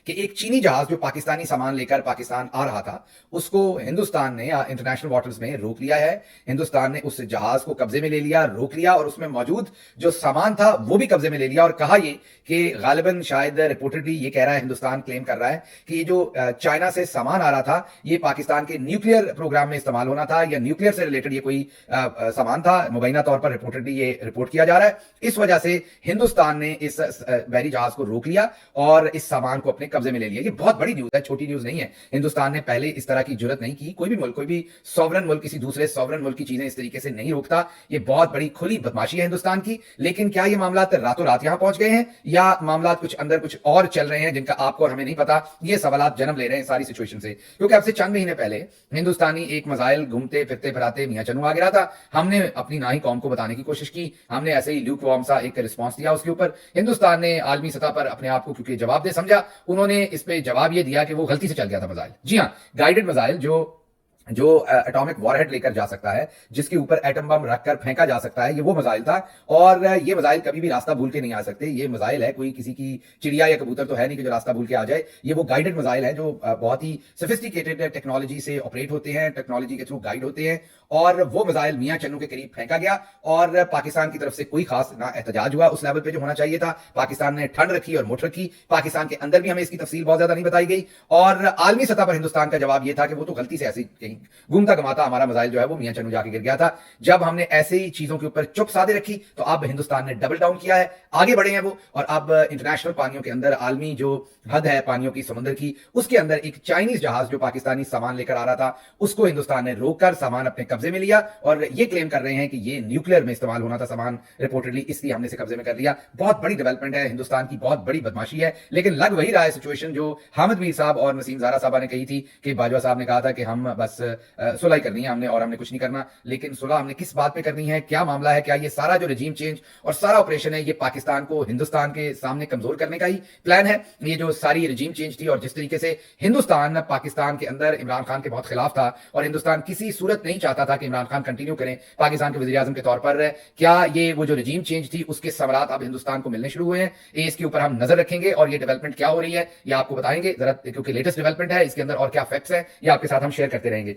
कि एक चीनी जहाज जो पाकिस्तानी सामान लेकर पाकिस्तान आ रहा था, उसको हिंदुस्तान ने इंटरनेशनल वाटर्स में रोक लिया है। हिंदुस्तान ने उस जहाज को कब्जे में ले लिया, रोक लिया और उसमें मौजूद जो सामान था वो भी कब्जे में ले लिया और कहा ये कि गालिबन शायद रिपोर्टेडली ये कह रहा है, हिंदुस्तान क्लेम कर रहा है कि ये जो चाइना से सामान आ रहा था, ये पाकिस्तान के न्यूक्लियर प्रोग्राम में इस्तेमाल होना था या न्यूक्लियर से रिलेटेड ये कोई सामान था। मुबैना तौर पर रिपोर्टेडली ये रिपोर्ट किया जा रहा है। इस वजह से हिंदुस्तान ने इस बहरी जहाज को रोक लिया और इस सामान को अपने कब्जे में ले लिया। ये बहुत बड़ी न्यूज है, छोटी न्यूज नहीं है। हिंदुस्तान ने पहले इस तरह की जुर्रत नहीं की। कोई भी मुल्क, कोई भी सॉवरन मुल्क किसी दूसरे सॉवरन मुल्क की चीजें इस तरीके से नहीं रोकता। ये बहुत बड़ी खुली बदमाशी है हिंदुस्तान की। लेकिन क्या ये मामला रातों रात यहां पहुंच गए हैं या मामला कुछ अंदर कुछ और चल रहे हैं जिनका आपको और हमें नहीं पता? ये सवाल जन्म ले रहे हैं सारी सिचुएशन से, क्योंकि अब से चंद महीने पहले हिंदुस्तानी एक मिसाइल घूमते फिरते फिराते मियां चन्नू आ गिरा था। हमने अपनी नाई कौम को बताने की कोशिश की, हमने ऐसे ही ल्यूक वार्म सा एक रिस्पॉन्स दिया उसके ऊपर। हिंदुस्तान ने आलमी सतह पर अपने आप को क्योंकि जवाब दे समझा, उन्होंने इस पे जवाब ये दिया कि वो गलती से चल गया था मिसाइल। जी हां, गाइडेड मिसाइल जो एटॉमिक वॉरहेड लेकर जा सकता है, जिसके ऊपर एटम बम रखकर फेंका जा सकता है, ये वो मिसाइल था। और ये मिसाइल कभी भी रास्ता भूल के नहीं आ सकते। ये मिसाइल है, कोई किसी की चिड़िया या कबूतर तो है नहीं कि जो रास्ता भूल के आ जाए। ये वो गाइडेड मिसाइल है जो बहुत ही सोफिस्टिकेटेड टेक्नोलॉजी से ऑपरेट होते हैं, टेक्नोलॉजी के थ्रू गाइड होते हैं। और वो मिसाइल मियां चन्नू के करीब फेंका गया और पाकिस्तान की तरफ से कोई खास ना एहतजाज हुआ उस लेवल पे जो होना चाहिए था। पाकिस्तान ने ठंड रखी और मुठ रखी। पाकिस्तान के अंदर भी हमें इसकी तफसील बहुत ज्यादा नहीं बताई गई और आलमी सतह पर हिंदुस्तान का जवाब ये था कि वो तो गलती से ऐसे कहीं घूमता घुमाता हमारा मिसाइल जो है वो मियां चन्नू जाके गिर गया था। जब हमने ऐसे ही चीजों के ऊपर चुप साधे रखी तो अब हिंदुस्तान ने डबल डाउन किया है, आगे बढ़े हैं वो। और अब इंटरनेशनल पानियों के अंदर, आलमी जो हद है पानियों की, समुद्र की, उसके अंदर एक चाइनीज जहाज जो पाकिस्तानी सामान लेकर आ रहा था, उसको हिंदुस्तान ने रोककर सामान अपने कब्जे में लिया और ये क्लेम कर रहे हैं कि ये न्यूक्लियर में इस्तेमाल होना था सामान रिपोर्टेडली, इसलिए हमने इसे कब्जे में कर लिया। बहुत बड़ी डेवलपमेंट है, हिंदुस्तान की बहुत बड़ी बदमाशी है। लेकिन लग वही रहा है सिचुएशन जो हामिद मीर साहब और नसीम ज़ारा साहबा ने कही थी कि बाजवा साहब ने कहा था कि हम बस सुलह करनी है हमने और हमने कुछ नहीं करना। लेकिन सुलह हमने किस बात पे करनी है, क्या मामला है? क्या ये सारा जो रजीम चेंज और सारा ऑपरेशन है ये पाकिस्तान को हिंदुस्तान के सामने कमजोर करने का ही प्लान है? ये जो सारी रजीम चेंज थी और जिस तरीके से हिंदुस्तान पाकिस्तान के अंदर इमरान खान के बहुत खिलाफ था और हिंदुस्तान किसी सूरत नहीं चाहता था कि इमरान खान कंटिन्यू करें पाकिस्तान के वज़ीर आज़म के तौर पर, क्या ये वो जो रजीम चेंज थी उसके सवालात अब हिंदुस्तान को मिलने शुरू हुए हैं? इसके ऊपर हम नजर रखेंगे और ये डेवलपमेंट क्या हो रही है ये आपको बताएंगे जरा, क्योंकि लेटेस्ट डेवलपमेंट है, इसके अंदर और क्या फैक्ट्स हैं ये आपके साथ हम शेयर करते रहेंगे।